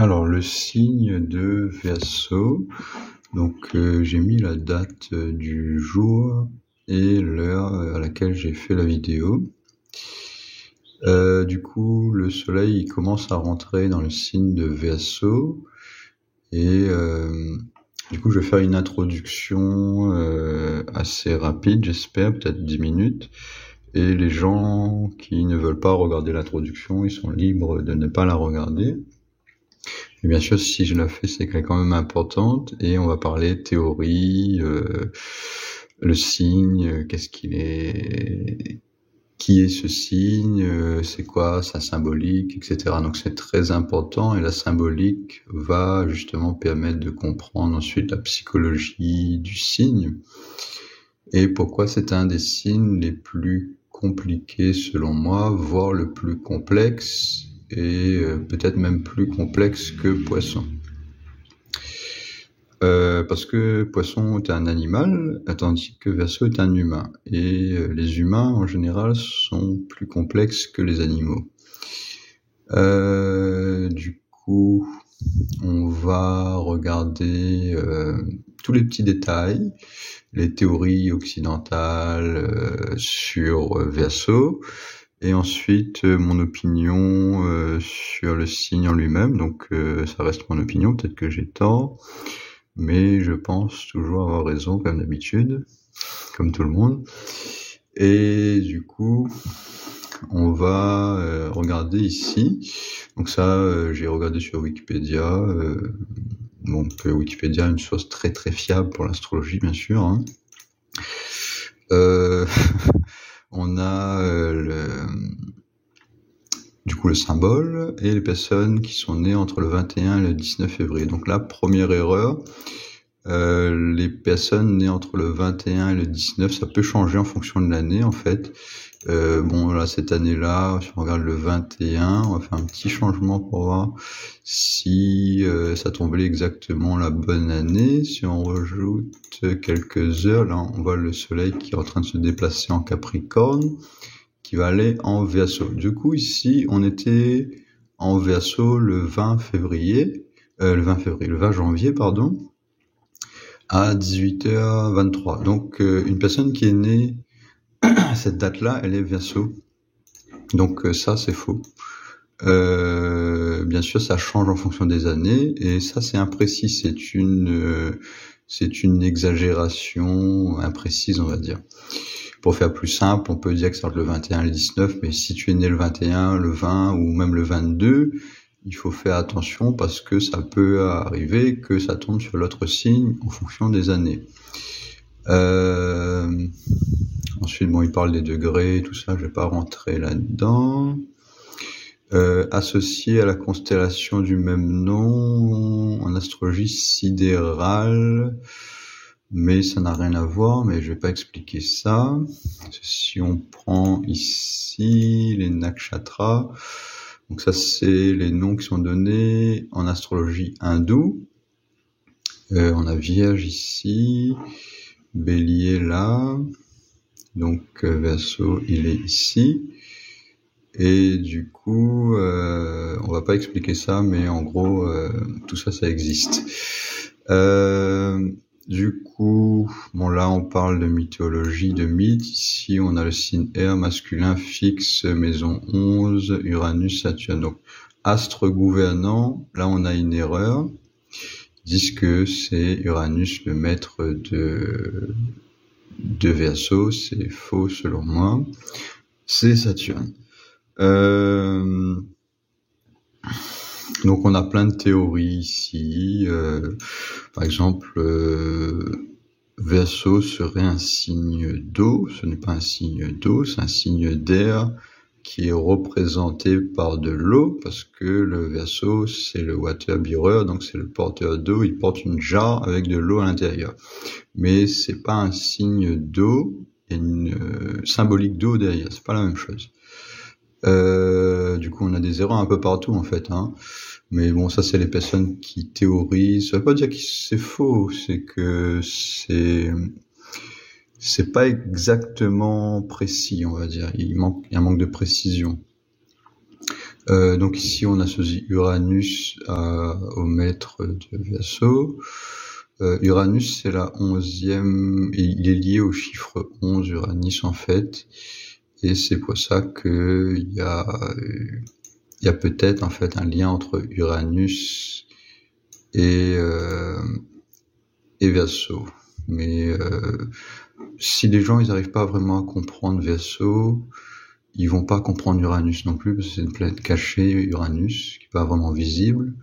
Alors, le signe de Verseau, donc j'ai mis la date du jour et l'heure à laquelle j'ai fait la vidéo. Du coup, le soleil il commence à rentrer dans le signe de Verseau et du coup, je vais faire une introduction assez rapide, j'espère, peut-être 10 minutes. Et les gens qui ne veulent pas regarder l'introduction, ils sont libres de ne pas la regarder. Et bien sûr, si je la fais, c'est qu'elle est quand même importante. Et on va parler théorie, le signe, qu'est-ce qu'il est, qui est ce signe, c'est quoi sa symbolique, etc. Donc c'est très important. Et la symbolique va justement permettre de comprendre ensuite la psychologie du signe. Et pourquoi c'est un des signes les plus compliqués selon moi, voire le plus complexe, et peut-être même plus complexe que Poisson. Parce que Poisson est un animal, tandis que Verseau est un humain. Et les humains, en général, sont plus complexes que les animaux. Du coup, on va regarder tous les petits détails, les théories occidentales sur Verseau, et ensuite mon opinion sur le signe en lui-même. Donc ça reste mon opinion, peut-être que j'ai tort, mais je pense toujours avoir raison comme d'habitude, comme tout le monde. Et du coup, on va regarder ici. Donc ça, j'ai regardé sur Wikipédia. Donc Wikipédia est une source très très fiable pour l'astrologie, bien sûr. Hein. On a du coup le symbole et les personnes qui sont nées entre le 21 et le 19 février. Donc la première erreur, les personnes nées entre le 21 et le 19, ça peut changer en fonction de l'année en fait. Bon là cette année-là, si on regarde le 21, on va faire un petit changement pour voir si ça tombait exactement la bonne année. Si on rajoute quelques heures, là on voit le soleil qui est en train de se déplacer en Capricorne, qui va aller en Verseau. Du coup ici on était en Verseau le 20 janvier pardon, à 18h23. Donc une personne qui est née à cette date-là, elle est Verseau. Donc ça, c'est faux. Bien sûr, ça change en fonction des années, et ça, c'est imprécis. C'est une exagération imprécise, on va dire. Pour faire plus simple, on peut dire que c'est entre le 21 et le 19, mais si tu es né le 21, le 20 ou même le 22, il faut faire attention parce que ça peut arriver que ça tombe sur l'autre signe en fonction des années. Ensuite, bon, il parle des degrés, tout ça, je vais pas rentrer là-dedans. Associé à la constellation du même nom en astrologie sidérale, mais ça n'a rien à voir, mais je vais pas expliquer ça. Si on prend ici les nakshatras, donc ça c'est les noms qui sont donnés en astrologie hindoue. On a Vierge ici, Bélier là, donc Verseau il est ici. Et du coup, on va pas expliquer ça, mais en gros, tout ça, ça existe. Du coup, bon là, on parle de mythologie, de mythe. Ici, on a le signe air masculin fixe, maison 11, Uranus, Saturne. Donc, astre gouvernant, là, on a une erreur. Ils disent que c'est Uranus, le maître de Verseau. C'est faux, selon moi. C'est Saturne. Donc on a plein de théories ici. Par exemple, Verseau serait un signe d'eau. Ce n'est pas un signe d'eau, c'est un signe d'air qui est représenté par de l'eau, parce que le Verseau, c'est le water bearer, donc c'est le porteur d'eau. Il porte une jarre avec de l'eau à l'intérieur. Mais c'est pas un signe d'eau, il y a une symbolique d'eau derrière, c'est pas la même chose. Du coup, on a des erreurs un peu partout, en fait, hein. Mais bon, ça, c'est les personnes qui théorisent. Ça veut pas dire que c'est faux, c'est que c'est pas exactement précis, on va dire. Il y a un manque de précision. Donc ici, on associe Uranus au maître de Verseau. Uranus, c'est la 11e, et il est lié au chiffre 11, Uranus, en fait. Et c'est pour ça que il y a peut-être, en fait, un lien entre Uranus et Verseau. Mais si les gens ils n'arrivent pas vraiment à comprendre Verseau, ils vont pas comprendre Uranus non plus, parce que c'est une planète cachée, Uranus, qui n'est pas vraiment visible.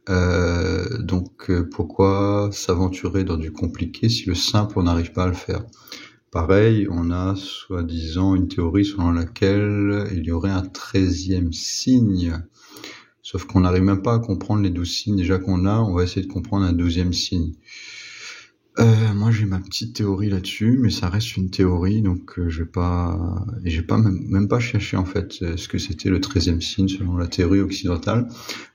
Donc pourquoi s'aventurer dans du compliqué si le simple on n'arrive pas à le faire? Pareil, on a soi-disant une théorie selon laquelle il y aurait un 13e signe. Sauf qu'on n'arrive même pas à comprendre les 12 signes déjà qu'on a, on va essayer de comprendre un 12e signe. Moi j'ai ma petite théorie là-dessus, mais ça reste une théorie, donc j'ai pas même pas cherché en fait ce que c'était le 13e signe selon la théorie occidentale,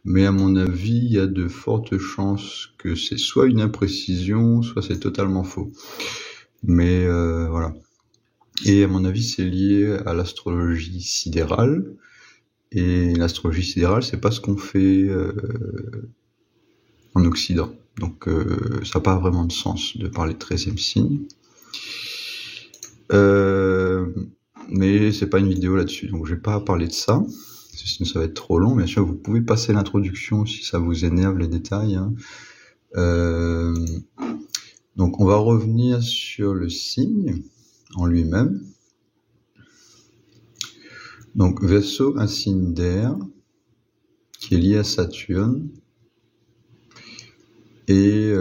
mais à mon avis il y a de fortes chances que c'est soit une imprécision, soit c'est totalement faux. Mais voilà. Et à mon avis c'est lié à l'astrologie sidérale, et l'astrologie sidérale c'est pas ce qu'on fait en Occident. Donc ça n'a pas vraiment de sens de parler de 13e signe. Mais c'est pas une vidéo là-dessus, donc je vais pas parler de ça, sinon ça va être trop long. Bien sûr, vous pouvez passer l'introduction si ça vous énerve les détails. Hein. Donc on va revenir sur le signe en lui-même. Donc Verseau, un signe d'air qui est lié à Saturne. Et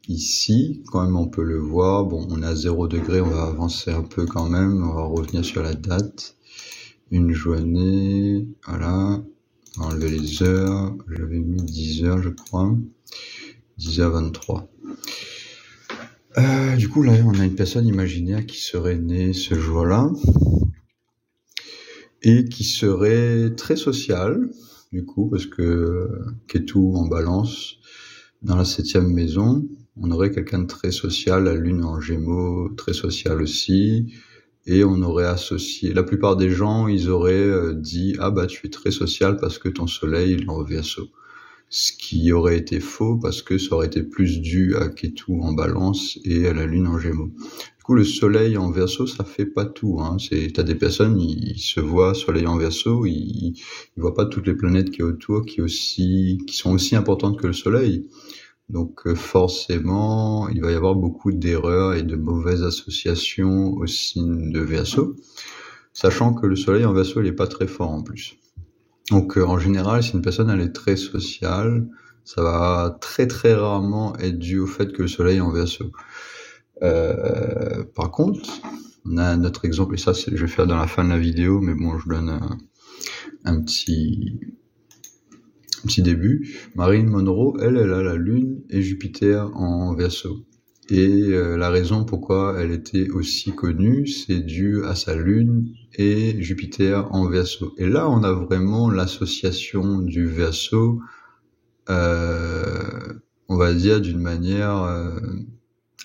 ici, quand même, on peut le voir. Bon, on est à 0 degré, on va avancer un peu quand même. On va revenir sur la date. Une journée, voilà. On va enlever les heures. J'avais mis 10 heures, je crois. 10h23. Du coup, là, on a une personne imaginaire qui serait née ce jour-là. Et qui serait très sociale, du coup, parce que Ketu en balance. Dans la 7e maison, on aurait quelqu'un de très social, la lune en Gémeaux, très social aussi, et on aurait associé, la plupart des gens, ils auraient dit « Ah bah tu es très social parce que ton soleil il est en Verseau ». Ce qui aurait été faux parce que ça aurait été plus dû à Ketu en balance et à la lune en Gémeaux. Du coup, le soleil en Verseau, ça fait pas tout. Hein. T'as des personnes, ils se voient soleil en Verseau, ils voient pas toutes les planètes qui est autour, qui sont aussi importantes que le soleil. Donc forcément, il va y avoir beaucoup d'erreurs et de mauvaises associations au signe de Verseau, sachant que le soleil en Verseau, il est pas très fort en plus. Donc en général, si une personne elle est très sociale, ça va très très rarement être dû au fait que le soleil est en Verseau. Par contre, on a un autre exemple, et ça je vais faire dans la fin de la vidéo, mais bon, je donne un petit début. Marilyn Monroe, elle a la Lune et Jupiter en Verseau. Et la raison pourquoi elle était aussi connue, c'est dû à sa Lune et Jupiter en Verseau. Et là, on a vraiment l'association du Verseau, on va dire d'une manière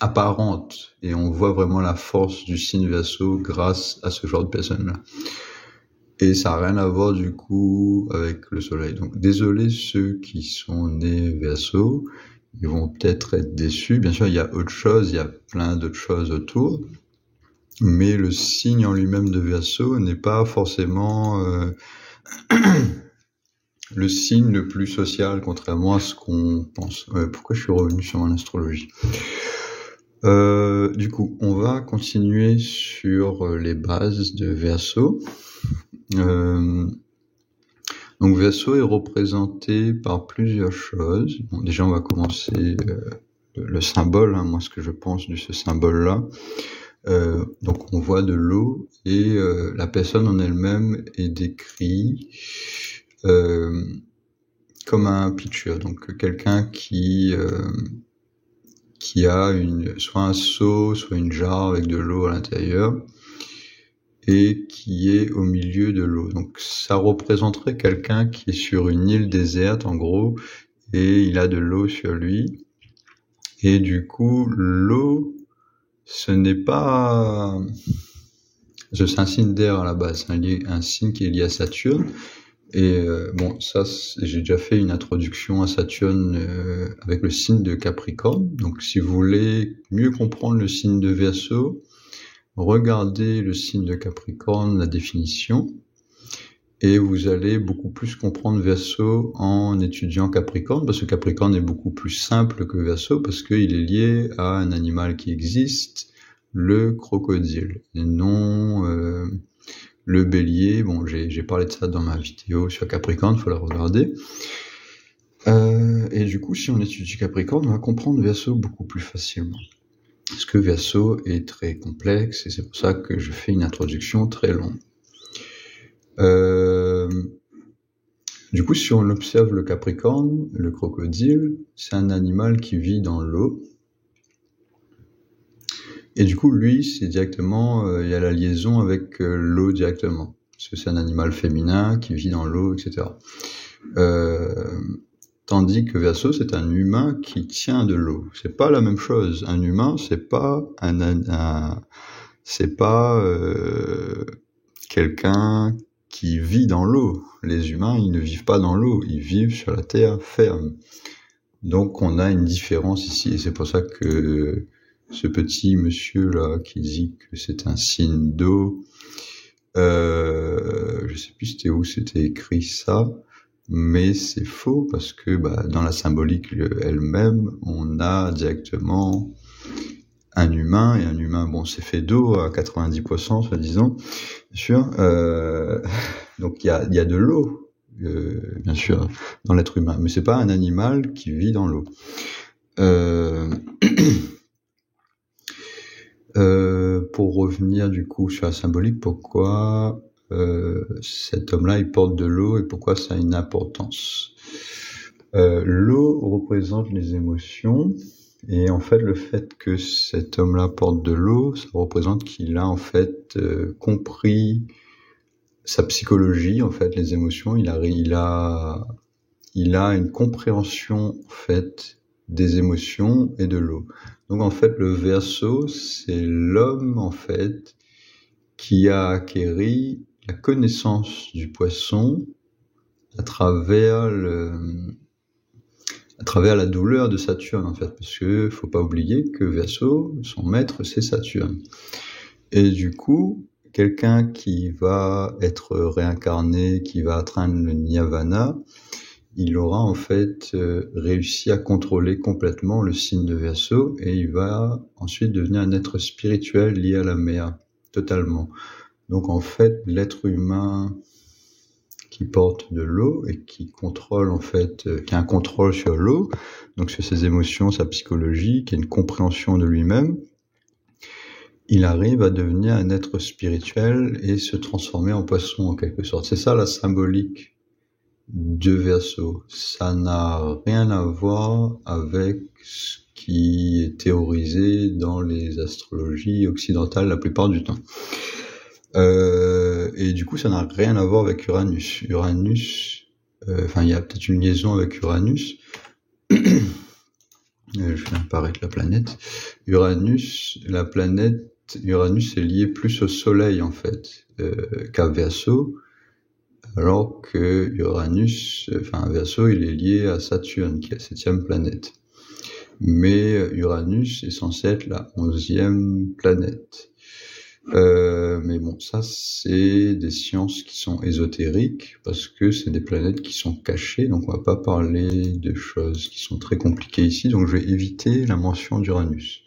apparente. Et on voit vraiment la force du signe Verseau grâce à ce genre de personnes-là. Et ça n'a rien à voir du coup avec le soleil. Donc désolé ceux qui sont nés Verseau, ils vont peut-être être déçus. Bien sûr, il y a autre chose, il y a plein d'autres choses autour. Mais le signe en lui-même de Verseau n'est pas forcément le signe le plus social, contrairement à ce qu'on pense. Pourquoi je suis revenu sur mon astrologie ? Du coup, on va continuer sur les bases de Verseau. Donc Verseau est représenté par plusieurs choses. Bon, déjà, on va commencer le symbole, hein, moi ce que je pense de ce symbole-là. Donc on voit de l'eau et la personne en elle-même est décrite comme un pitcher, donc quelqu'un qui a soit un seau, soit une jarre avec de l'eau à l'intérieur, et qui est au milieu de l'eau. Donc ça représenterait quelqu'un qui est sur une île déserte en gros, et il a de l'eau sur lui. Et du coup, l'eau, c'est un signe d'air à la base, un signe qui est lié à Saturne, Bon, ça, j'ai déjà fait une introduction à Saturne avec le signe de Capricorne. Donc, si vous voulez mieux comprendre le signe de Verseau, regardez le signe de Capricorne, la définition, et vous allez beaucoup plus comprendre Verseau en étudiant Capricorne, parce que Capricorne est beaucoup plus simple que Verseau, parce qu'il est lié à un animal qui existe, le crocodile, et non le bélier. Bon, j'ai parlé de ça dans ma vidéo sur Capricorne, faut la regarder. Et du coup, si on étudie Capricorne, on va comprendre Verseau beaucoup plus facilement. Parce que Verseau est très complexe, et c'est pour ça que je fais une introduction très longue. Du coup, si on observe le Capricorne, le crocodile, c'est un animal qui vit dans l'eau. Et du coup, lui, c'est directement, il y a la liaison avec l'eau directement. Parce que c'est un animal féminin qui vit dans l'eau, etc. Tandis que Verseau, c'est un humain qui tient de l'eau. C'est pas la même chose. Un humain, c'est pas quelqu'un qui vit dans l'eau. Les humains, ils ne vivent pas dans l'eau. Ils vivent sur la terre ferme. Donc, on a une différence ici. Et c'est pour ça que ce petit monsieur là qui dit que c'est un signe d'eau, je sais plus c'était écrit ça, mais c'est faux parce que dans la symbolique elle-même, on a directement un humain, et un humain, bon, c'est fait d'eau à 90%, soi-disant, bien sûr. Donc il y a de l'eau, bien sûr, dans l'être humain, mais c'est pas un animal qui vit dans l'eau. Pour revenir du coup sur la symbolique, pourquoi cet homme-là il porte de l'eau et pourquoi ça a une importance. L'eau représente les émotions, et en fait le fait que cet homme-là porte de l'eau, ça représente qu'il a en fait compris sa psychologie, en fait les émotions. Il a une compréhension en fait des émotions et de l'eau. Donc en fait le Verseau, c'est l'homme en fait qui a acquéri la connaissance du poisson à travers la douleur de Saturne en fait, parce que faut pas oublier que Verseau, son maître, c'est Saturne. Et du coup, quelqu'un qui va être réincarné, qui va atteindre le Nirvana, il aura en fait réussi à contrôler complètement le signe de Verseau, et il va ensuite devenir un être spirituel lié à la mer, totalement. Donc en fait, l'être humain qui porte de l'eau et qui contrôle en fait, qui a un contrôle sur l'eau, donc sur ses émotions, sa psychologie, qui a une compréhension de lui-même, il arrive à devenir un être spirituel et se transformer en poisson en quelque sorte. C'est ça la symbolique de Verseau. Ça n'a rien à voir avec ce qui est théorisé dans les astrologies occidentales la plupart du temps. Et du coup, ça n'a rien à voir avec Uranus. Uranus, il y a peut-être une liaison avec Uranus. Je fais apparaître la planète. Uranus est lié plus au Soleil en fait qu'à Verseau, alors que Verseau, il est lié à Saturne, qui est la 7e planète. Mais Uranus est censé être la 11e planète. Mais bon, ça c'est des sciences qui sont ésotériques, parce que c'est des planètes qui sont cachées, donc on va pas parler de choses qui sont très compliquées ici, donc je vais éviter la mention d'Uranus.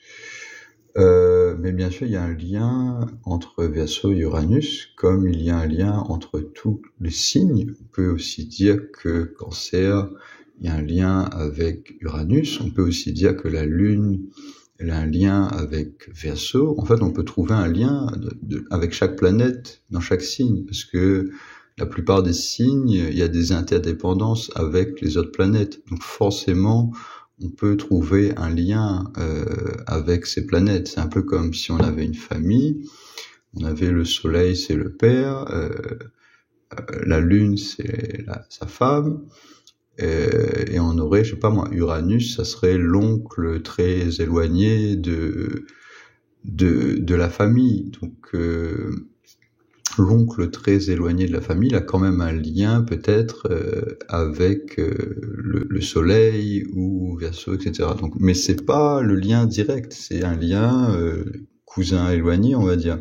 Mais bien sûr, il y a un lien entre Verseau et Uranus, comme il y a un lien entre tous les signes. On peut aussi dire que Cancer, il y a un lien avec Uranus. On peut aussi dire que la Lune, elle a un lien avec Verseau. En fait, on peut trouver un lien avec chaque planète dans chaque signe, parce que la plupart des signes, il y a des interdépendances avec les autres planètes. Donc forcément, on peut trouver un lien avec ces planètes. C'est un peu comme si on avait une famille. On avait le Soleil, c'est le père. La Lune, c'est sa femme. Et on aurait, je sais pas moi, Uranus, ça serait l'oncle très éloigné de la famille. Donc l'oncle très éloigné de la famille a quand même un lien peut-être avec le soleil ou Verseau, etc. Donc, mais c'est pas le lien direct, c'est un lien cousin éloigné, on va dire.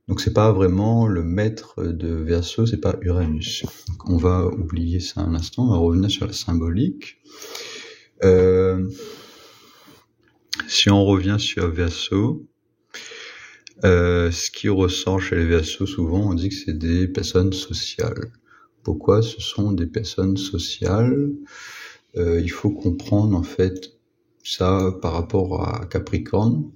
Donc c'est pas vraiment le maître de Verseau, c'est pas Uranus. Donc, on va oublier ça un instant, on va revenir sur la symbolique. Si on revient sur Verseau, ce qui ressort chez les Verseaux, souvent on dit que c'est des personnes sociales. Pourquoi ce sont des personnes sociales? Il faut comprendre en fait ça par rapport à Capricorne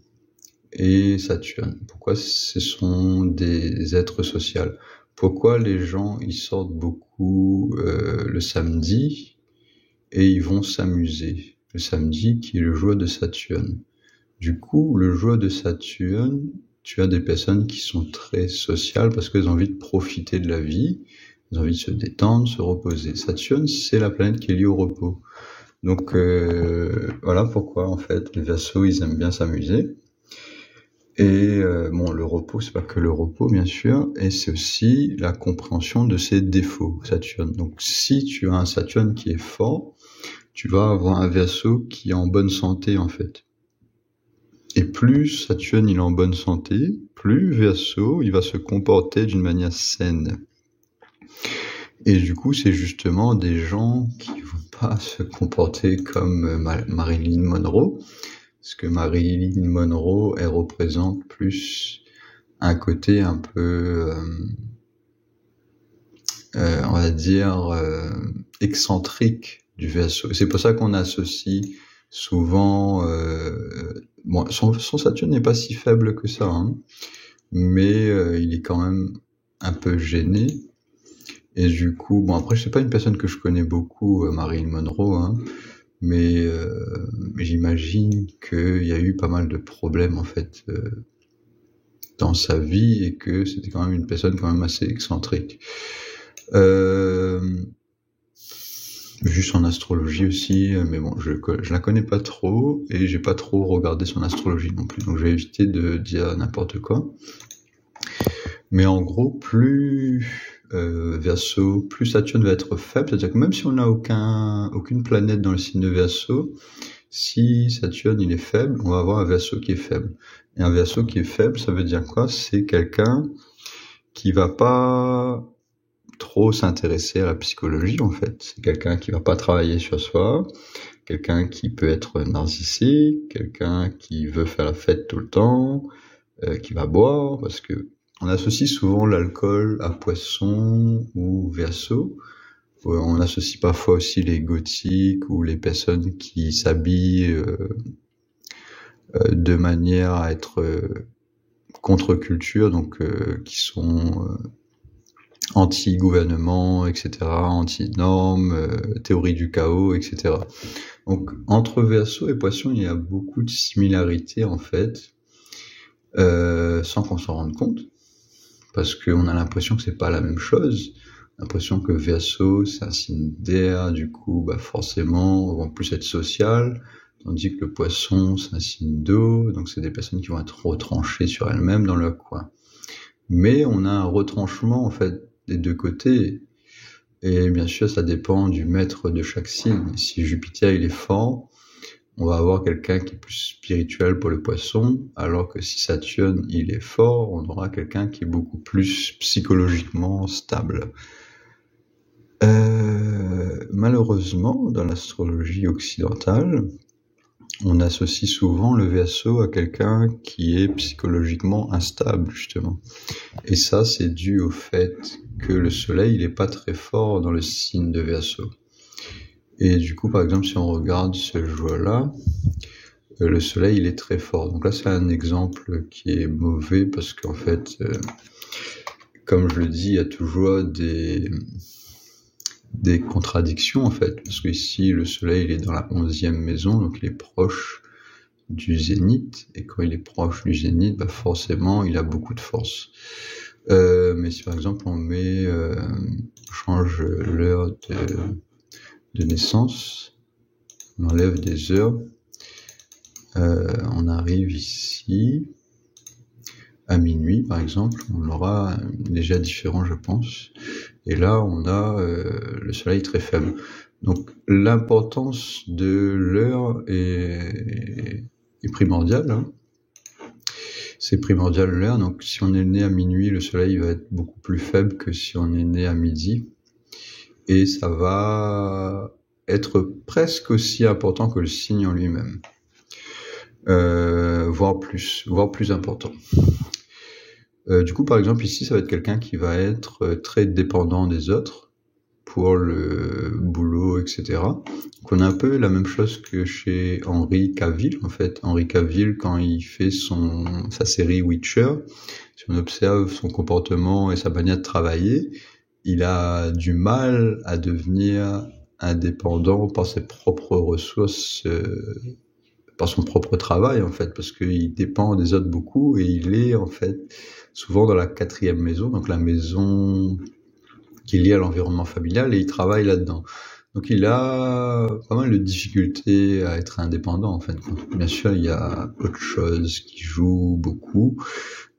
et Saturne. Pourquoi ce sont des êtres sociaux? Pourquoi les gens ils sortent beaucoup le samedi et ils vont s'amuser? Le samedi qui est le jour de Saturne. Du coup, le jour de Saturne, tu as des personnes qui sont très sociales parce qu'elles ont envie de profiter de la vie, elles ont envie de se détendre, se reposer. Saturne, c'est la planète qui est liée au repos. Donc voilà pourquoi en fait les Verseaux ils aiment bien s'amuser. Et bon, le repos, c'est pas que le repos bien sûr, et c'est aussi la compréhension de ses défauts, Saturne. Donc si tu as un Saturne qui est fort, tu vas avoir un Verseau qui est en bonne santé en fait. Et plus Saturne il est en bonne santé, plus Verseau il va se comporter d'une manière saine. Et du coup, c'est justement des gens qui vont pas se comporter comme Marilyn Monroe, parce que Marilyn Monroe, elle représente plus un côté un peu, on va dire, excentrique du Verseau. C'est pour ça qu'on associe souvent, bon, son Saturne n'est pas si faible que ça, hein, mais il est quand même un peu gêné. Et du coup, bon après, c'est pas une personne que je connais beaucoup, Marilyn Monroe, hein, mais j'imagine qu'il y a eu pas mal de problèmes en fait dans sa vie et que c'était quand même une personne quand même assez excentrique. Vu son astrologie aussi, mais bon, je la connais pas trop et j'ai pas trop regardé son astrologie non plus, donc je vais éviter de dire n'importe quoi. Mais en gros, plus Verseau, plus Saturne va être faible, c'est-à-dire que même si on n'a aucune planète dans le signe de Verseau, si Saturne il est faible, on va avoir un Verseau qui est faible. Et un Verseau qui est faible, ça veut dire quoi? C'est quelqu'un qui va pas trop s'intéresser à la psychologie en fait. C'est quelqu'un qui va pas travailler sur soi, quelqu'un qui peut être narcissique, quelqu'un qui veut faire la fête tout le temps, qui va boire, parce que on associe souvent l'alcool à Poisson ou Verseau. On associe parfois aussi les gothiques ou les personnes qui s'habillent de manière à être contre-culture, donc qui sont anti-gouvernement, etc., anti-normes, théorie du chaos, etc. Donc entre Verseau et Poisson, il y a beaucoup de similarités en fait, sans qu'on s'en rende compte. Parce qu'on a l'impression que c'est pas la même chose. L'impression que Verseau, c'est un signe d'air, du coup, bah forcément, on va plus être social, tandis que le Poisson, c'est un signe d'eau, donc c'est des personnes qui vont être retranchées sur elles-mêmes dans leur coin. Mais on a un retranchement, en fait, des deux côtés. Et bien sûr, ça dépend du maître de chaque signe. Si Jupiter, il est fort, on va avoir quelqu'un qui est plus spirituel pour le Poisson, alors que si Saturne il est fort, on aura quelqu'un qui est beaucoup plus psychologiquement stable. Malheureusement, dans l'astrologie occidentale, on associe souvent le Verseau à quelqu'un qui est psychologiquement instable, justement. Et ça, c'est dû au fait que le Soleil, il est pas très fort dans le signe de Verseau. Et du coup, par exemple, si on regarde ce jour-là, le Soleil, il est très fort. Donc là, c'est un exemple qui est mauvais parce qu'en fait, comme je le dis, il y a toujours des contradictions, en fait. Parce que ici, le Soleil, il est dans la 11e maison, donc il est proche du zénith. Et quand il est proche du zénith, bah forcément, il a beaucoup de force. Mais si par exemple, on change l'heure de naissance, on enlève des heures, on arrive ici, à minuit, par exemple, on aura déjà différent, je pense. Et là, on a le soleil très faible. Donc, l'importance de l'heure est primordiale, hein. C'est primordial l'heure. Donc, si on est né à minuit, le soleil va être beaucoup plus faible que si on est né à midi. Et ça va être presque aussi important que le signe en lui-même. Voire plus important. Du coup, par exemple, ici, ça va être quelqu'un qui va être très dépendant des autres pour le boulot, etc. Donc, on a un peu la même chose que chez Henry Cavill, en fait. Henry Cavill, quand il fait sa série Witcher, si on observe son comportement et sa manière de travailler, il a du mal à devenir indépendant par ses propres ressources, par son propre travail, en fait, parce qu'il dépend des autres beaucoup et il est, en fait, souvent dans la 4e maison, donc la maison qui est liée à l'environnement familial, et il travaille là-dedans. Donc il a pas mal de difficultés à être indépendant, en fait. Bien sûr, il y a autre chose qui joue beaucoup,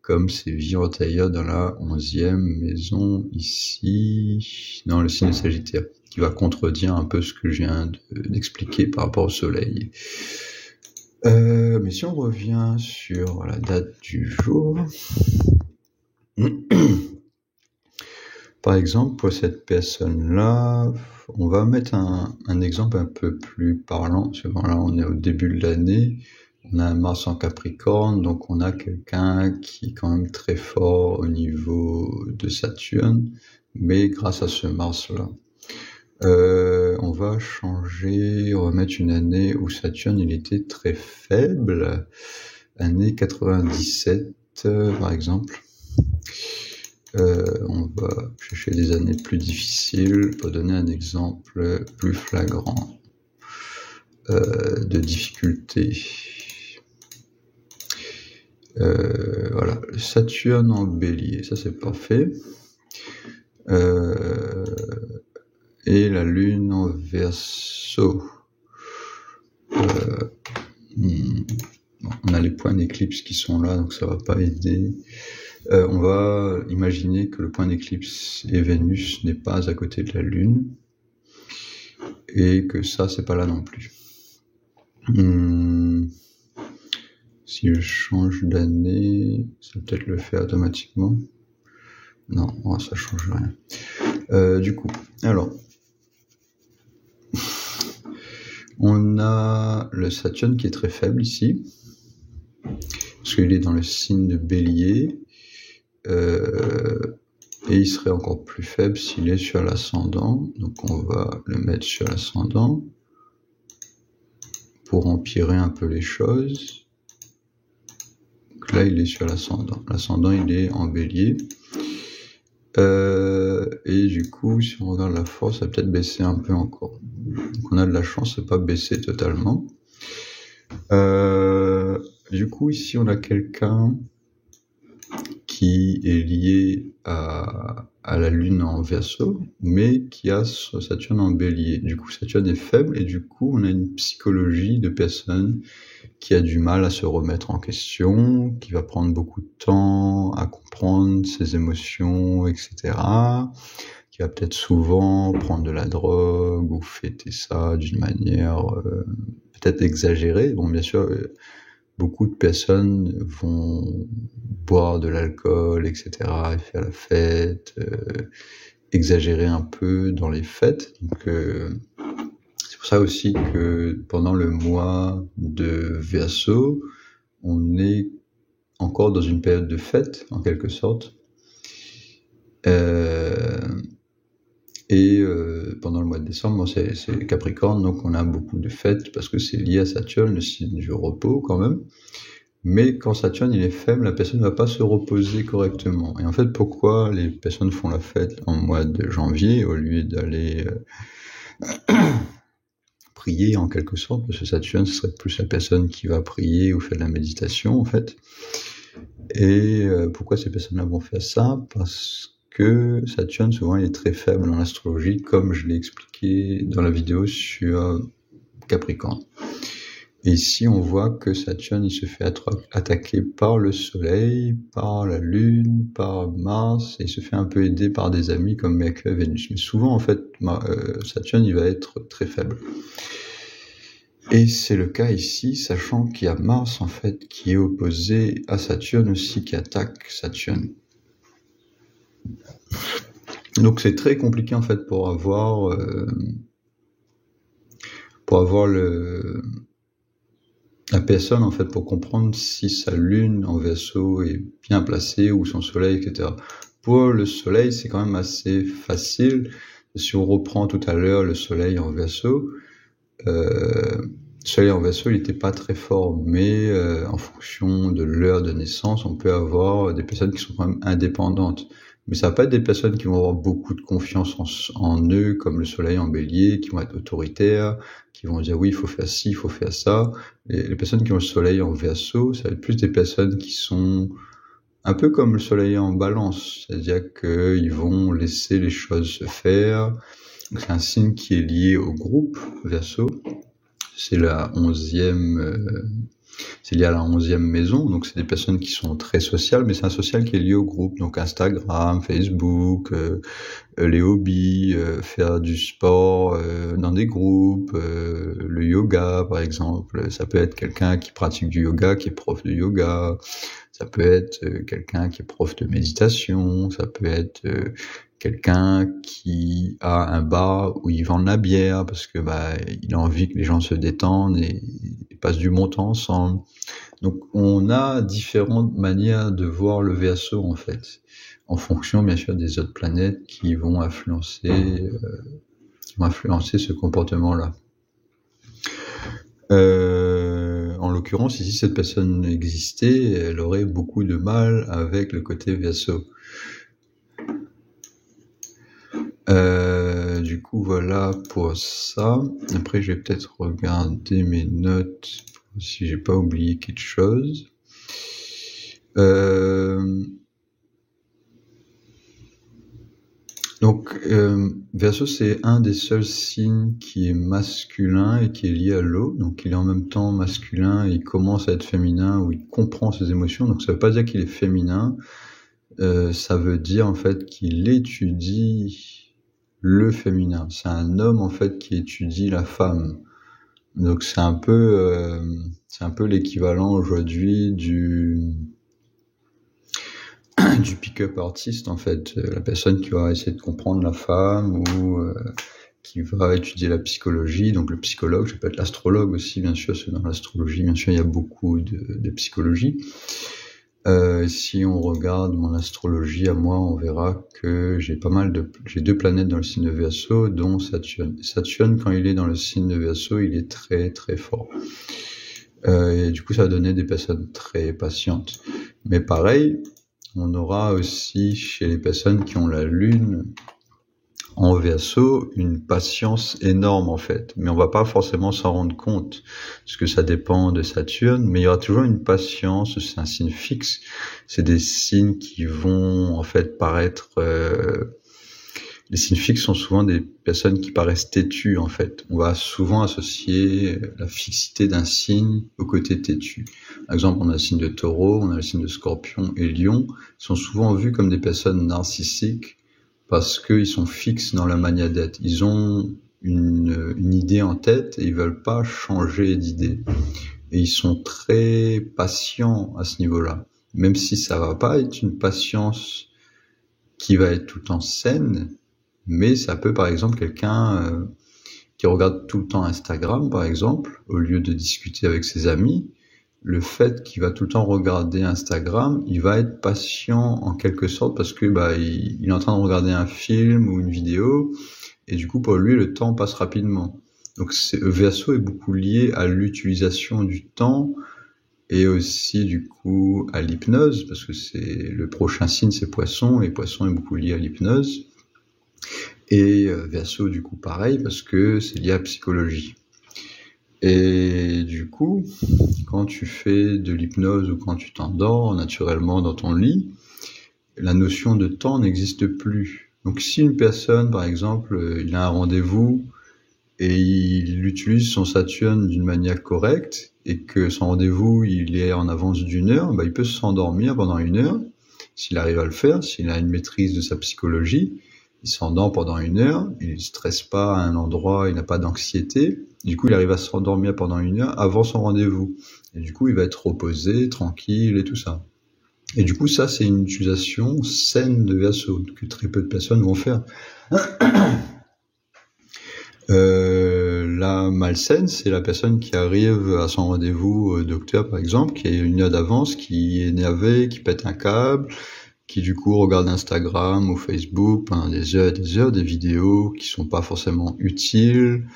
comme ses vies antérieures dans la 11e maison ici, dans le signe de Sagittaire, qui va contredire un peu ce que je viens d'expliquer par rapport au soleil. Mais si on revient sur la date du jour, par exemple, pour cette personne-là, on va mettre un exemple un peu plus parlant. Là, on est au début de l'année, on a un Mars en Capricorne, donc on a quelqu'un qui est quand même très fort au niveau de Saturne, mais grâce à ce Mars-là. On va mettre une année où Saturne, il était très faible, année 97, par exemple. On va chercher des années plus difficiles pour donner un exemple plus flagrant de difficulté. Voilà, Saturne en Bélier, ça c'est parfait. Et la Lune en Verseau. On a les points d'éclipse qui sont là, donc ça va pas aider. On va imaginer que le point d'éclipse et Vénus n'est pas à côté de la Lune, et que ça, c'est pas là non plus. Si je change d'année, ça va peut-être le faire automatiquement. Non, ça change rien. Du coup, alors, on a le Saturne qui est très faible ici, parce qu'il est dans le signe de Bélier, et il serait encore plus faible s'il est sur l'ascendant. Donc on va le mettre sur l'ascendant pour empirer un peu les choses. Donc là, il est sur l'ascendant. L'ascendant, il est en Bélier. Et du coup, si on regarde la force, ça va peut-être baisser un peu encore. Donc on a de la chance, c'est pas baisser totalement. Du coup, ici, on a quelqu'un qui est lié à la Lune en Verseau, mais qui a Saturne en Bélier. Du coup, Saturne est faible, et du coup, on a une psychologie de personne qui a du mal à se remettre en question, qui va prendre beaucoup de temps à comprendre ses émotions, etc., qui va peut-être souvent prendre de la drogue ou fêter ça d'une manière peut-être exagérée. Bon, bien sûr, beaucoup de personnes vont boire de l'alcool, etc., et faire la fête, exagérer un peu dans les fêtes. Donc, c'est pour ça aussi que pendant le mois de Verseau, on est encore dans une période de fête, en quelque sorte. Et pendant le mois de décembre, c'est Capricorne, donc on a beaucoup de fêtes parce que c'est lié à Saturne, le signe du repos quand même. Mais quand Saturne il est faible, la personne ne va pas se reposer correctement. Et en fait, pourquoi les personnes font la fête en mois de janvier au lieu d'aller prier en quelque sorte? Parce que Saturne, ce serait plus la personne qui va prier ou faire de la méditation en fait. Et pourquoi ces personnes-là vont faire ça? Parce que Saturne, souvent, il est très faible en astrologie, comme je l'ai expliqué dans la vidéo sur Capricorne. Et ici, on voit que Saturne, il se fait attaquer par le Soleil, par la Lune, par Mars, et il se fait un peu aider par des amis comme Mercure et Vénus. Mais souvent, en fait, Saturne, il va être très faible. Et c'est le cas ici, sachant qu'il y a Mars, en fait, qui est opposé à Saturne aussi, qui attaque Saturne. Donc c'est très compliqué, en fait, pour avoir la personne, en fait, pour comprendre si sa lune en Verseau est bien placée ou son soleil, etc. Pour le soleil, c'est quand même assez facile. Si on reprend tout à l'heure le soleil en Verseau, le soleil en Verseau, il n'était pas très fort, mais en fonction de l'heure de naissance, on peut avoir des personnes qui sont quand même indépendantes. Mais ça va pas être des personnes qui vont avoir beaucoup de confiance en eux, comme le soleil en Bélier, qui vont être autoritaires, qui vont dire oui, il faut faire ci, il faut faire ça. Les personnes qui ont le soleil en Verseau, ça va être plus des personnes qui sont un peu comme le soleil en Balance, c'est-à-dire qu'ils vont laisser les choses se faire. C'est un signe qui est lié au groupe Verseau. C'est la 11e, c'est lié à la 11e maison, donc c'est des personnes qui sont très sociales, mais c'est un social qui est lié au groupe, donc Instagram, Facebook, les hobbies, faire du sport dans des groupes, le yoga par exemple, ça peut être quelqu'un qui pratique du yoga, qui est prof de yoga, ça peut être quelqu'un qui est prof de méditation, ça peut être quelqu'un qui a un bar où il vend de la bière parce que il a envie que les gens se détendent et passent du bon temps ensemble. Donc on a différentes manières de voir le Verseau en fait, en fonction bien sûr des autres planètes qui vont influencer ce comportement-là. En l'occurrence, ici, cette personne existait, elle aurait beaucoup de mal avec le côté Verseau. Du coup, voilà pour ça. Après, je vais peut-être regarder mes notes si j'ai pas oublié quelque chose. Donc, Verseau, c'est un des seuls signes qui est masculin et qui est lié à l'eau. Donc, il est en même temps masculin, il commence à être féminin, où il comprend ses émotions. Donc, ça veut pas dire qu'il est féminin. Ça veut dire, en fait, qu'il étudie le féminin. C'est un homme, en fait, qui étudie la femme. Donc, c'est un peu l'équivalent aujourd'hui du pick-up artiste, en fait, la personne qui va essayer de comprendre la femme ou qui va étudier la psychologie, donc le psychologue, ça peut être l'astrologue aussi, bien sûr, c'est dans l'astrologie, bien sûr, il y a beaucoup de psychologie. Si on regarde mon astrologie à moi, on verra que j'ai 2 planètes dans le signe de Verseau, dont Saturne. Saturne, quand il est dans le signe de Verseau, il est très très fort. Et du coup, ça va donner des personnes très patientes. Mais pareil, on aura aussi chez les personnes qui ont la lune en Verseau une patience énorme en fait, mais on va pas forcément s'en rendre compte parce que ça dépend de Saturne, mais il y aura toujours une patience, c'est un signe fixe, c'est des signes qui vont en fait paraître les signes fixes sont souvent des personnes qui paraissent têtues en fait. On va souvent associer la fixité d'un signe au côté têtu. Par exemple, on a le signe de Taureau, on a le signe de Scorpion et Lion, ils sont souvent vus comme des personnes narcissiques parce qu'ils sont fixes dans la manière d'être. Ils ont une idée en tête et ils veulent pas changer d'idée. Et ils sont très patients à ce niveau-là. Même si ça va pas être une patience qui va être tout le temps saine, mais ça peut, par exemple, quelqu'un qui regarde tout le temps Instagram, par exemple, au lieu de discuter avec ses amis, le fait qu'il va tout le temps regarder Instagram, il va être patient en quelque sorte parce que il est en train de regarder un film ou une vidéo et du coup pour lui le temps passe rapidement. Donc Verseau est beaucoup lié à l'utilisation du temps et aussi du coup à l'hypnose parce que c'est le prochain signe c'est Poisson et Poisson est beaucoup lié à l'hypnose. Et Verseau du coup pareil parce que c'est lié à la psychologie. Et du coup, quand tu fais de l'hypnose ou quand tu t'endors naturellement dans ton lit, la notion de temps n'existe plus. Donc si une personne, par exemple, il a un rendez-vous et il utilise son Saturne d'une manière correcte, et que son rendez-vous il est en avance d'1 heure, il peut s'endormir pendant 1 heure, s'il arrive à le faire, s'il a une maîtrise de sa psychologie, il s'endort pendant 1 heure, il ne stresse pas à un endroit, il n'a pas d'anxiété, du coup il arrive à s'endormir pendant 1 heure avant son rendez-vous, et du coup il va être reposé, tranquille et tout ça. Et du coup ça c'est une utilisation saine de VSO, que très peu de personnes vont faire. La malsaine, c'est la personne qui arrive à son rendez-vous au docteur, par exemple, qui a 1 heure d'avance, qui est énervé, qui pète un câble, qui du coup regarde Instagram ou Facebook pendant des heures et des heures, des vidéos qui sont pas forcément utiles,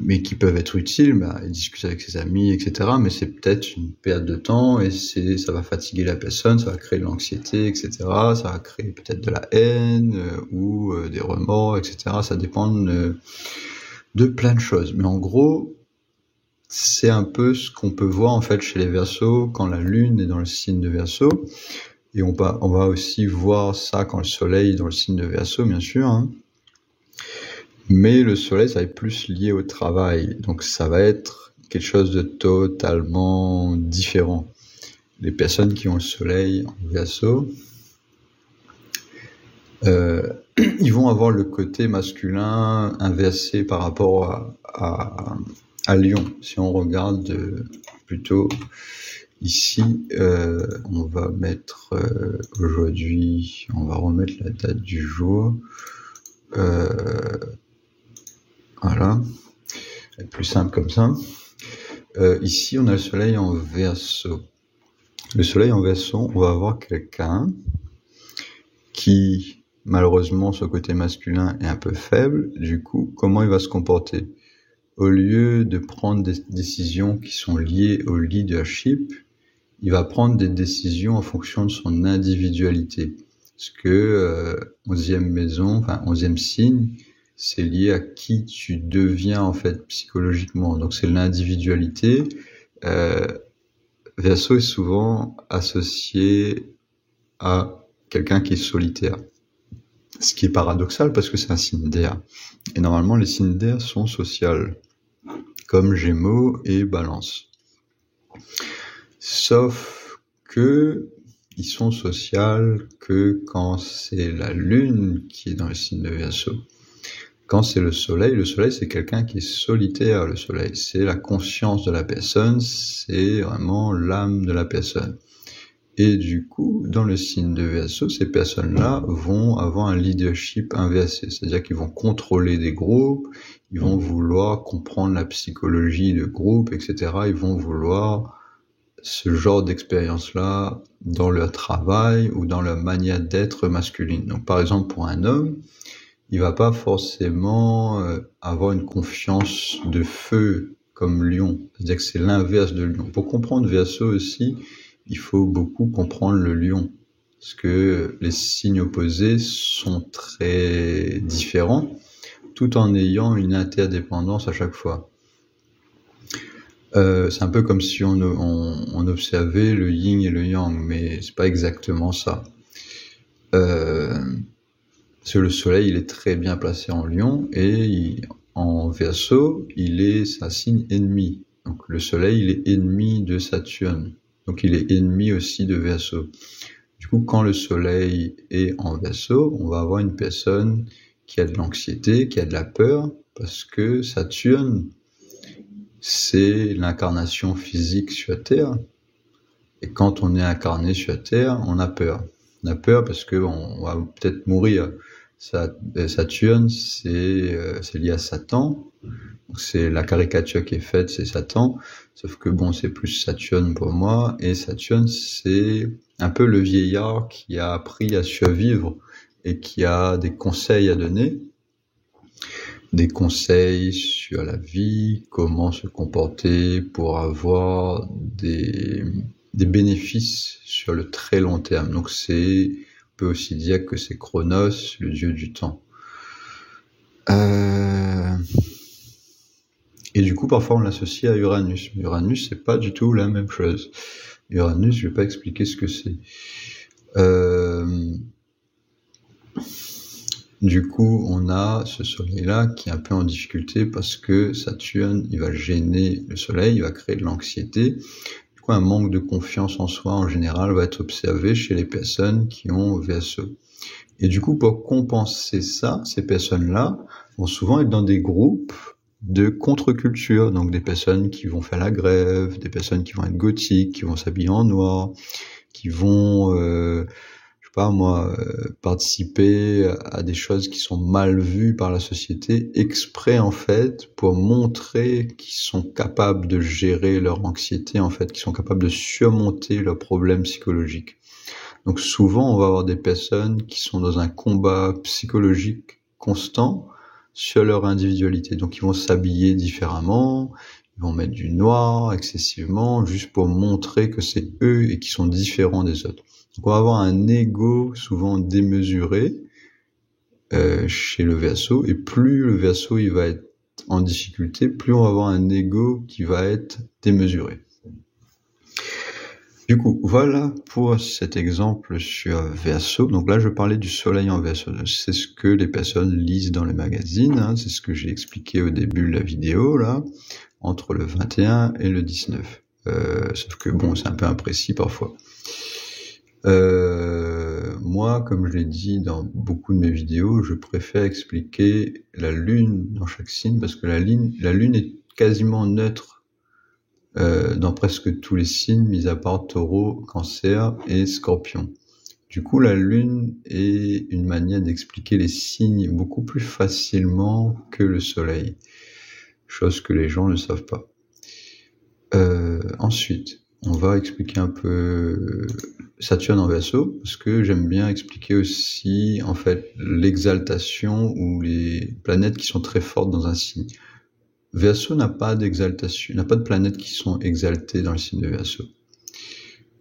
mais qui peuvent être utiles, il discute avec ses amis, etc. Mais c'est peut-être une perte de temps et ça va fatiguer la personne, ça va créer de l'anxiété, etc. Ça va créer peut-être de la haine ou des remords, etc. Ça dépend de plein de choses. Mais en gros, c'est un peu ce qu'on peut voir en fait chez les Verseaux quand la Lune est dans le signe de Verseau. Et on va aussi voir ça quand le Soleil est dans le signe de Verseau, bien sûr, hein. Mais le Soleil, ça va être plus lié au travail. Donc ça va être quelque chose de totalement différent. Les personnes qui ont le Soleil en Verseau, ils vont avoir le côté masculin inversé par rapport à Lion. Si on regarde plutôt ici, on va mettre aujourd'hui, on va remettre la date du jour. Voilà, c'est plus simple comme ça. Ici, on a le Soleil en Verseau. Le Soleil en Verseau, on va avoir quelqu'un qui, malheureusement, son côté masculin est un peu faible. Du coup, comment il va se comporter? Au lieu de prendre des décisions qui sont liées au leadership, il va prendre des décisions en fonction de son individualité. Parce que 11e maison, 11e signe, c'est lié à qui tu deviens en fait psychologiquement. Donc c'est l'individualité. Verseau est souvent associé à quelqu'un qui est solitaire. Ce qui est paradoxal parce que c'est un signe d'air. Et normalement les signes d'air sont sociaux, comme Gémeaux et Balance. Sauf que ils sont sociaux que quand c'est la Lune qui est dans le signe de Verseau. Quand c'est le Soleil c'est quelqu'un qui est solitaire, le Soleil. C'est la conscience de la personne, c'est vraiment l'âme de la personne. Et du coup, dans le signe de Verseau, ces personnes-là vont avoir un leadership inversé. C'est-à-dire qu'ils vont contrôler des groupes, ils vont vouloir comprendre la psychologie de groupe, etc. Ils vont vouloir ce genre d'expérience-là dans leur travail ou dans leur manière d'être masculine. Donc par exemple, pour un homme, il va pas forcément avoir une confiance de feu comme Lion. C'est-à-dire que c'est l'inverse de Lion. Pour comprendre Verseau aussi, il faut beaucoup comprendre le Lion. Parce que les signes opposés sont très différents, tout en ayant une interdépendance à chaque fois. C'est un peu comme si on observait le yin et le yang, mais c'est pas exactement ça. Parce que le Soleil, il est très bien placé en Lion et en Verseau, c'est un signe ennemi. Donc le Soleil, il est ennemi de Saturne. Donc il est ennemi aussi de Verseau. Du coup, quand le Soleil est en Verseau, on va avoir une personne qui a de l'anxiété, qui a de la peur, parce que Saturne, c'est l'incarnation physique sur Terre. Et quand on est incarné sur Terre, on a peur. On a peur parce que on va peut-être mourir. Saturne, c'est lié à Satan. Donc c'est la caricature qui est faite, c'est Satan. Sauf que c'est plus Saturne pour moi. Et Saturne, c'est un peu le vieillard qui a appris à survivre et qui a des conseils à donner. Des conseils sur la vie, comment se comporter pour avoir des bénéfices sur le très long terme. Donc on peut aussi dire que c'est Chronos, le dieu du temps. Et du coup, parfois on l'associe à Uranus. Mais Uranus, c'est pas du tout la même chose. Uranus, je vais pas expliquer ce que c'est. Du coup, on a ce soleil-là qui est un peu en difficulté parce que Saturne, il va gêner le soleil, il va créer de l'anxiété. Du coup, un manque de confiance en soi en général va être observé chez les personnes qui ont VSO. Et du coup, pour compenser ça, ces personnes-là vont souvent être dans des groupes de contre-culture, donc des personnes qui vont faire la grève, des personnes qui vont être gothiques, qui vont s'habiller en noir, qui vont, je sais pas moi, participer à des choses qui sont mal vues par la société, exprès en fait, pour montrer qu'ils sont capables de gérer leur anxiété, en fait, qu'ils sont capables de surmonter leurs problèmes psychologiques. Donc souvent, on va avoir des personnes qui sont dans un combat psychologique constant sur leur individualité. Donc ils vont s'habiller différemment, ils vont mettre du noir excessivement, juste pour montrer que c'est eux et qu'ils sont différents des autres. Donc on va avoir un ego souvent démesuré chez le Verseau, et plus le Verseau il va être en difficulté, plus on va avoir un ego qui va être démesuré. Du coup, voilà pour cet exemple sur Verseau. Donc là, je parlais du soleil en Verseau. C'est ce que les personnes lisent dans les magazines, hein. C'est ce que j'ai expliqué au début de la vidéo, là, entre le 21 et le 19. Sauf que bon, c'est un peu imprécis parfois. Moi, comme je l'ai dit dans beaucoup de mes vidéos, je préfère expliquer la lune dans chaque signe parce que la lune est quasiment neutre dans presque tous les signes, mis à part Taureau, Cancer et Scorpion. Du coup, la lune est une manière d'expliquer les signes beaucoup plus facilement que le soleil, chose que les gens ne savent pas. Ensuite, on va expliquer un peu Saturne en Verseau, parce que j'aime bien expliquer aussi, en fait, l'exaltation ou les planètes qui sont très fortes dans un signe. Verseau n'a pas d'exaltation, n'a pas de planètes qui sont exaltées dans le signe de Verseau.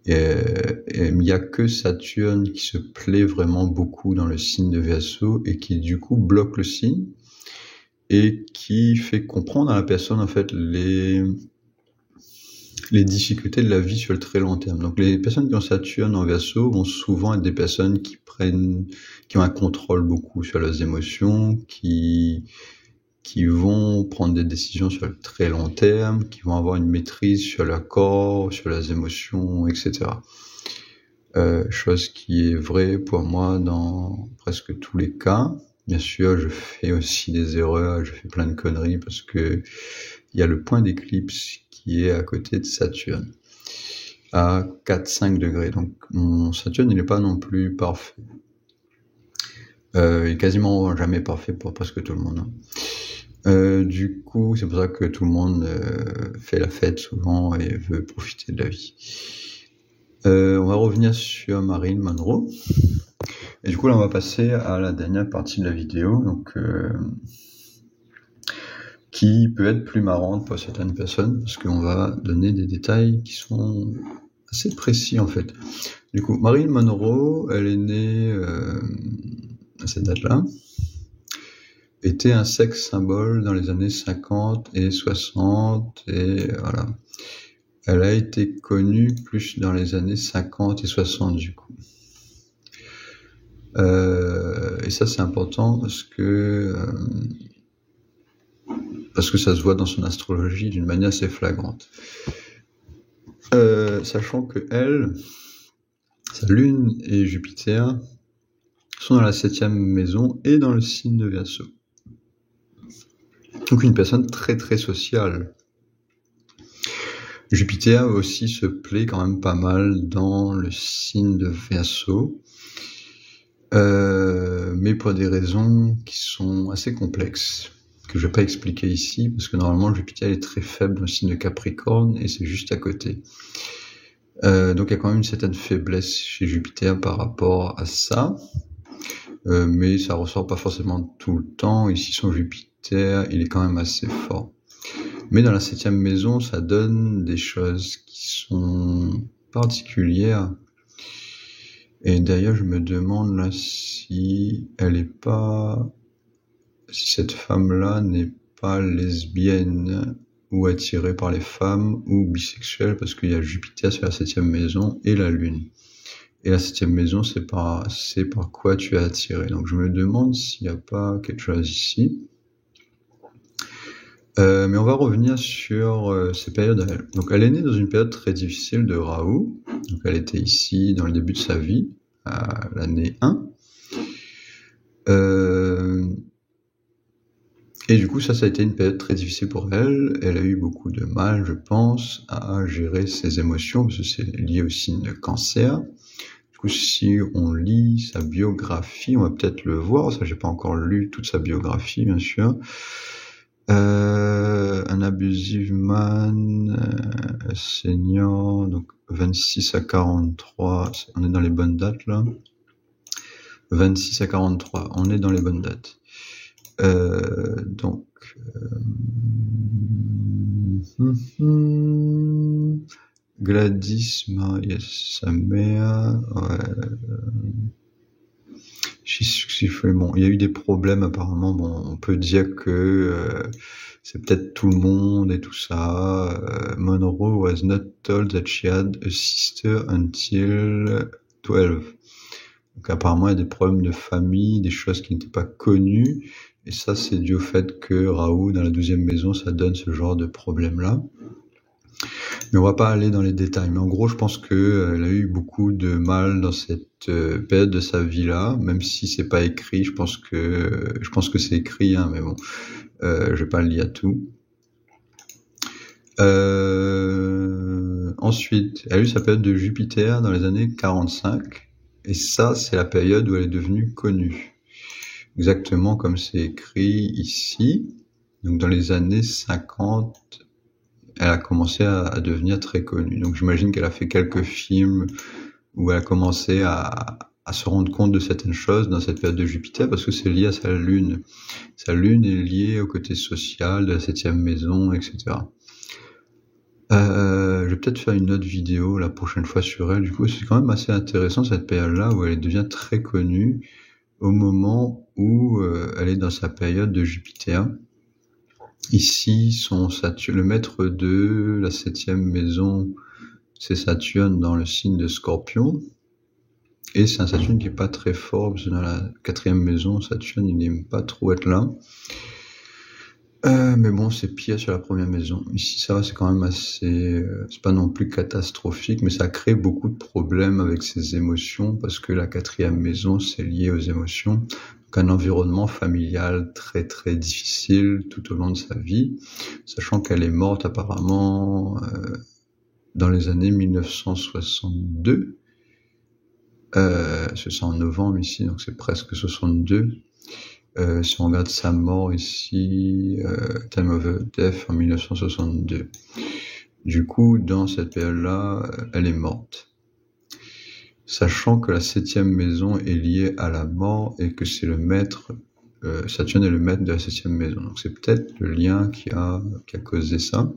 Il n'y a que Saturne qui se plaît vraiment beaucoup dans le signe de Verseau et qui du coup bloque le signe et qui fait comprendre à la personne en fait les difficultés de la vie sur le très long terme. Donc les personnes qui ont Saturne en Verseau vont souvent être des personnes qui ont un contrôle beaucoup sur leurs émotions, qui vont prendre des décisions sur le très long terme, qui vont avoir une maîtrise sur leur corps, sur leurs émotions, etc. Chose qui est vraie pour moi dans presque tous les cas. Bien sûr, je fais aussi des erreurs, je fais plein de conneries parce que il y a le point d'éclipse qui est à côté de Saturne, à 4-5 degrés. Donc mon Saturne, il n'est pas non plus parfait. Il est quasiment jamais parfait pour presque tout le monde, hein. Du coup, c'est pour ça que tout le monde fait la fête souvent et veut profiter de la vie. On va revenir sur Marilyn Monroe. Et du coup, là, on va passer à la dernière partie de la vidéo, donc qui peut être plus marrante pour certaines personnes, parce qu'on va donner des détails qui sont assez précis, en fait. Du coup, Marilyn Monroe, elle est née à cette date-là, était un sexe symbole dans les années 50 et 60, et voilà. Elle a été connue plus dans les années 50 et 60, du coup. Et ça, c'est important parce que ça se voit dans son astrologie d'une manière assez flagrante. Sachant que elle, sa lune et Jupiter sont dans la 7e maison et dans le signe de Verseau. Donc une personne très très sociale. Jupiter aussi se plaît quand même pas mal dans le signe de Verseau, mais pour des raisons qui sont assez complexes, que je vais pas expliquer ici, parce que normalement Jupiter est très faible dans le signe de Capricorne, et c'est juste à côté. Donc il y a quand même une certaine faiblesse chez Jupiter par rapport à ça, mais ça ressort pas forcément tout le temps. Ici son Jupiter, il est quand même assez fort. Mais dans la 7e maison, ça donne des choses qui sont particulières. Et d'ailleurs, je me demande là si cette femme-là n'est pas lesbienne ou attirée par les femmes ou bisexuelle, parce qu'il y a Jupiter sur la 7e maison et la Lune. Et la septième maison, c'est par quoi tu es attiré. Donc je me demande s'il n'y a pas quelque chose ici. Mais on va revenir sur ces périodes à elle. Donc elle est née dans une période très difficile de Raoult. Donc elle était ici dans le début de sa vie, à l'année 1. Et du coup, ça a été une période très difficile pour elle. Elle a eu beaucoup de mal, je pense, à gérer ses émotions, parce que c'est lié au signe de cancer. Du coup, si on lit sa biographie, on va peut-être le voir. Ça, j'ai pas encore lu toute sa biographie, bien sûr. Un abusive man, senior, donc 26 à 43, on est dans les bonnes dates là. 26 à 43, on est dans les bonnes dates. Donc, Gladys Marius, sa mère, bon, il y a eu des problèmes apparemment. Bon, on peut dire que c'est peut-être tout le monde et tout ça. Monroe was not told that she had a sister until 12. Donc apparemment, il y a des problèmes de famille, des choses qui n'étaient pas connues. Et ça, c'est dû au fait que Raoult, dans la 12e maison, ça donne ce genre de problème-là. Mais on va pas aller dans les détails. Mais en gros, je pense qu'elle a eu beaucoup de mal dans cette période de sa vie-là, même si c'est pas écrit. Je pense que c'est écrit, hein, mais bon, je vais pas le lire tout. Ensuite, elle a eu sa période de Jupiter dans les années 45. Et ça, c'est la période où elle est devenue connue. Exactement comme c'est écrit ici. Donc dans les années 50, elle a commencé à devenir très connue. Donc j'imagine qu'elle a fait quelques films où elle a commencé à se rendre compte de certaines choses dans cette période de Jupiter, parce que c'est lié à sa lune. Sa lune est liée au côté social de la 7e maison, etc. Je vais peut-être faire une autre vidéo la prochaine fois sur elle. Du coup, c'est quand même assez intéressant cette période-là où elle devient très connue au moment où elle est dans sa période de Jupiter. Ici, le maître de la 7e maison, c'est Saturne dans le signe de Scorpion. Et c'est un Saturne qui est pas très fort, parce que dans la 4e maison, Saturne, il n'aime pas trop être là. Mais bon, c'est pire sur la 1re maison. Ici, ça va, c'est quand même assez... c'est pas non plus catastrophique, mais ça crée beaucoup de problèmes avec ses émotions, parce que la 4e maison, c'est lié aux émotions. Donc un environnement familial très très difficile tout au long de sa vie, sachant qu'elle est morte apparemment dans les années 1962. C'est en novembre ici, donc c'est presque 62. Si on regarde sa mort ici, Time of Death en 1962. Du coup, dans cette période-là, elle est morte. Sachant que la 7e maison est liée à la mort et que c'est le maître, Saturne est le maître de la 7e maison. Donc c'est peut-être le lien qui a causé ça.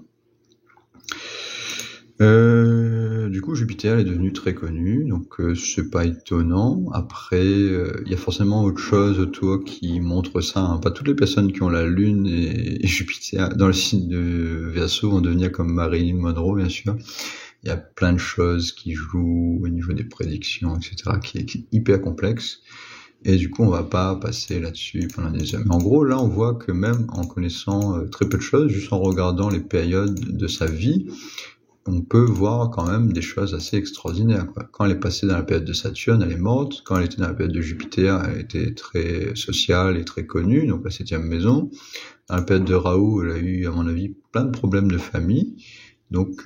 Du coup, Jupiter est devenu très connu, donc c'est pas étonnant. Après, il y a forcément autre chose autour qui montre ça, hein. Pas toutes les personnes qui ont la Lune et Jupiter dans le signe de Verseau vont devenir comme Marilyn Monroe, bien sûr. Il y a plein de choses qui jouent au niveau des prédictions, etc., qui est hyper complexe. Et du coup, on va pas passer là-dessus pendant des heures. Mais en gros, là, on voit que même en connaissant très peu de choses, juste en regardant les périodes de sa vie, on peut voir quand même des choses assez extraordinaires, quoi. Quand elle est passée dans la période de Saturne, elle est morte. Quand elle était dans la période de Jupiter, elle était très sociale et très connue, donc la 7e maison. Dans la période de Raoult, elle a eu, à mon avis, plein de problèmes de famille. Donc,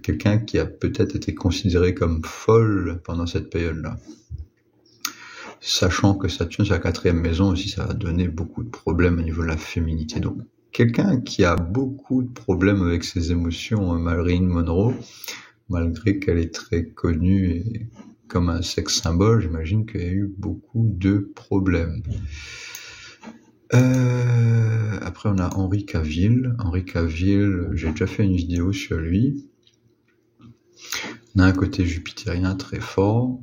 quelqu'un qui a peut-être été considéré comme folle pendant cette période-là. Sachant que Saturne, c'est la 4e maison aussi, ça va donner beaucoup de problèmes au niveau de la féminité. Donc, quelqu'un qui a beaucoup de problèmes avec ses émotions, Marilyn Monroe, malgré qu'elle est très connue et comme un sex symbole, j'imagine qu'elle a eu beaucoup de problèmes. Après, on a Henry Cavill. Henry Cavill, j'ai déjà fait une vidéo sur lui. On a un côté jupitérien très fort,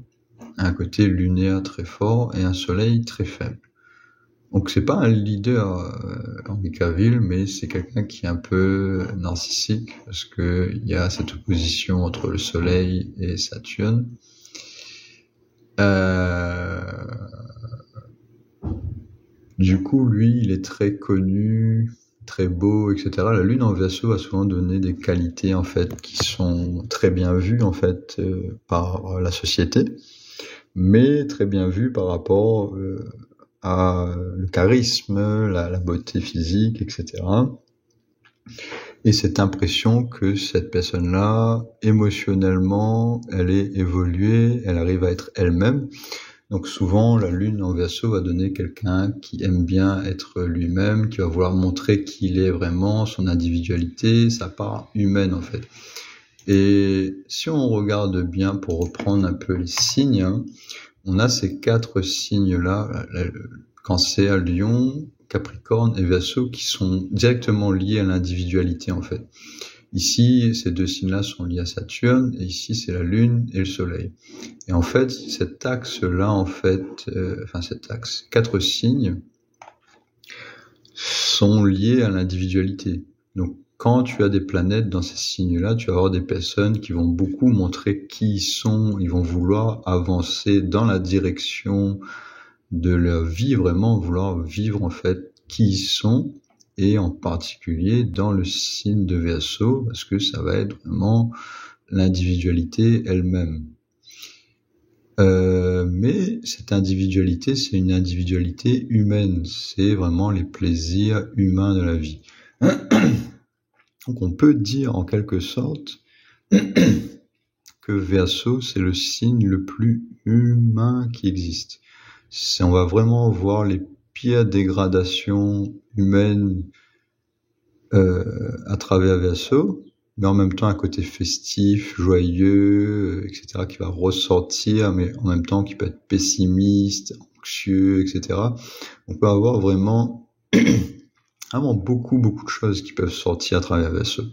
un côté lunaire très fort et un soleil très faible. Donc c'est pas un leader, Henry Cavill, mais c'est quelqu'un qui est un peu narcissique, parce que il y a cette opposition entre le soleil et Saturne. Euh, du coup, lui, il est très connu, très beau, etc. La Lune en Verseau va souvent donner des qualités en fait qui sont très bien vues en fait par la société, mais très bien vues par rapport à le charisme, la beauté physique, etc. Et cette impression que cette personne-là, émotionnellement, elle est évoluée, elle arrive à être elle-même. Donc souvent, la Lune en Verseau va donner quelqu'un qui aime bien être lui-même, qui va vouloir montrer qui il est vraiment, son individualité, sa part humaine en fait. Et si on regarde bien, pour reprendre un peu les signes, hein, on a ces 4 signes-là, Cancer, Lion, Capricorne et Verseau, qui sont directement liés à l'individualité en fait. Ici, ces 2 signes-là sont liés à Saturne, et ici, c'est la Lune et le Soleil. Et en fait, cet axe-là, en fait, cet axe, 4 signes sont liés à l'individualité. Donc, quand tu as des planètes dans ces signes-là, tu vas avoir des personnes qui vont beaucoup montrer qui ils sont, ils vont vouloir avancer dans la direction de leur vie, vraiment vouloir vivre, en fait, qui ils sont, et en particulier dans le signe de Verseau, parce que ça va être vraiment l'individualité elle-même. Mais cette individualité, c'est une individualité humaine, c'est vraiment les plaisirs humains de la vie. Donc on peut dire en quelque sorte que Verseau, c'est le signe le plus humain qui existe. On va vraiment voir les pires dégradations humaines à travers Verseau, mais en même temps un côté festif, joyeux, etc., qui va ressortir, mais en même temps qui peut être pessimiste, anxieux, etc. On peut avoir vraiment beaucoup de choses qui peuvent sortir à travers Verseau.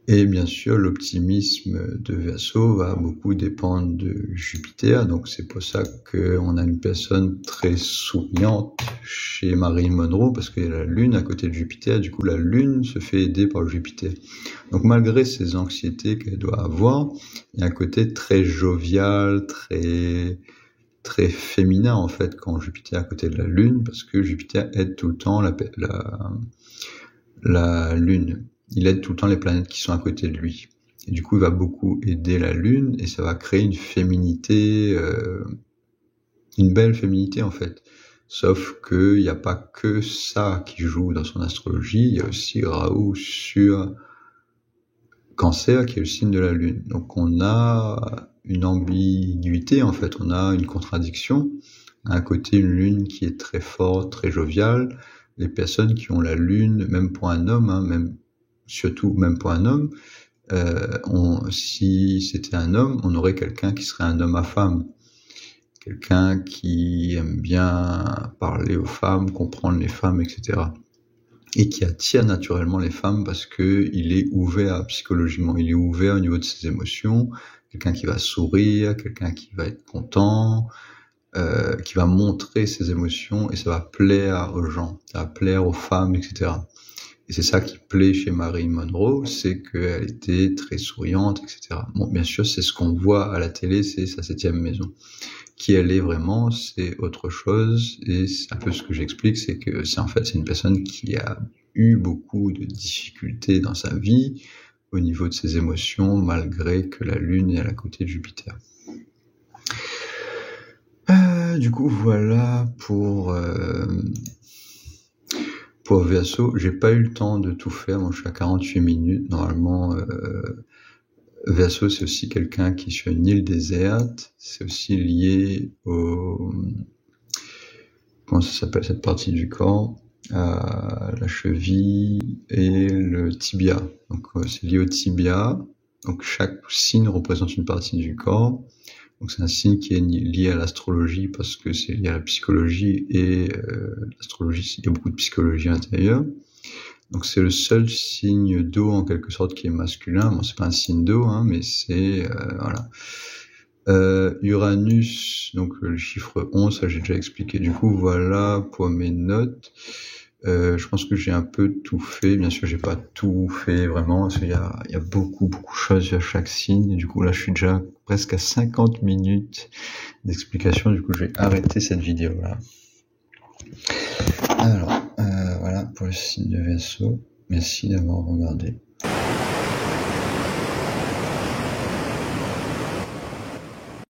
Et bien sûr, l'optimisme de Verseau va beaucoup dépendre de Jupiter, donc c'est pour ça qu'on a une personne très souriante chez Marilyn Monroe, parce qu'il y a la Lune à côté de Jupiter, du coup la Lune se fait aider par Jupiter. Donc malgré ces anxiétés qu'elle doit avoir, il y a un côté très jovial, très féminin en fait quand Jupiter est à côté de la Lune, parce que Jupiter aide tout le temps la Lune. Il aide tout le temps les planètes qui sont à côté de lui. Et du coup, il va beaucoup aider la Lune, et ça va créer une féminité, une belle féminité en fait. Sauf qu'il n'y a pas que ça qui joue dans son astrologie, il y a aussi Rahu sur Cancer, qui est le signe de la Lune. Donc on a une ambiguïté en fait, on a une contradiction. À côté, une Lune qui est très forte, très joviale. Les personnes qui ont la Lune, même pour un homme, surtout même pour un homme, si c'était un homme, on aurait quelqu'un qui serait un homme à femme. Quelqu'un qui aime bien parler aux femmes, comprendre les femmes, etc. Et qui attire naturellement les femmes parce que il est ouvert psychologiquement, il est ouvert au niveau de ses émotions, quelqu'un qui va sourire, quelqu'un qui va être content, qui va montrer ses émotions, et ça va plaire aux gens, ça va plaire aux femmes, etc. Et c'est ça qui plaît chez Marilyn Monroe, c'est qu'elle était très souriante, etc. Bon, bien sûr, c'est ce qu'on voit à la télé, c'est sa 7e maison. Qui elle est vraiment, c'est autre chose, et c'est un peu ce que j'explique, c'est que c'est une personne qui a eu beaucoup de difficultés dans sa vie au niveau de ses émotions, malgré que la Lune est à la côté de Jupiter. Du coup, voilà pour Verseau. J'ai pas eu le temps de tout faire, moi je suis à 48 minutes, normalement. Verseau, c'est aussi quelqu'un qui est sur une île déserte, c'est aussi lié comment ça s'appelle cette partie du corps, à la cheville et le tibia. Donc c'est lié au tibia, donc chaque signe représente une partie du corps. Donc c'est un signe qui est lié à l'astrologie parce que c'est lié à la psychologie, et l'astrologie, il y a beaucoup de psychologie intérieure. Donc c'est le seul signe d'eau en quelque sorte qui est masculin. Bon, c'est pas un signe d'eau, mais c'est voilà. Uranus, donc le chiffre 11, ça j'ai déjà expliqué. Du coup, voilà pour mes notes. Je pense que j'ai un peu tout fait. Bien sûr, j'ai pas tout fait vraiment, parce qu'il y a beaucoup de choses sur chaque signe. Et du coup, là, je suis déjà presque à 50 minutes d'explication. Du coup, je vais arrêter cette vidéo-là. Alors, voilà pour le signe de Verseau. Merci d'avoir regardé.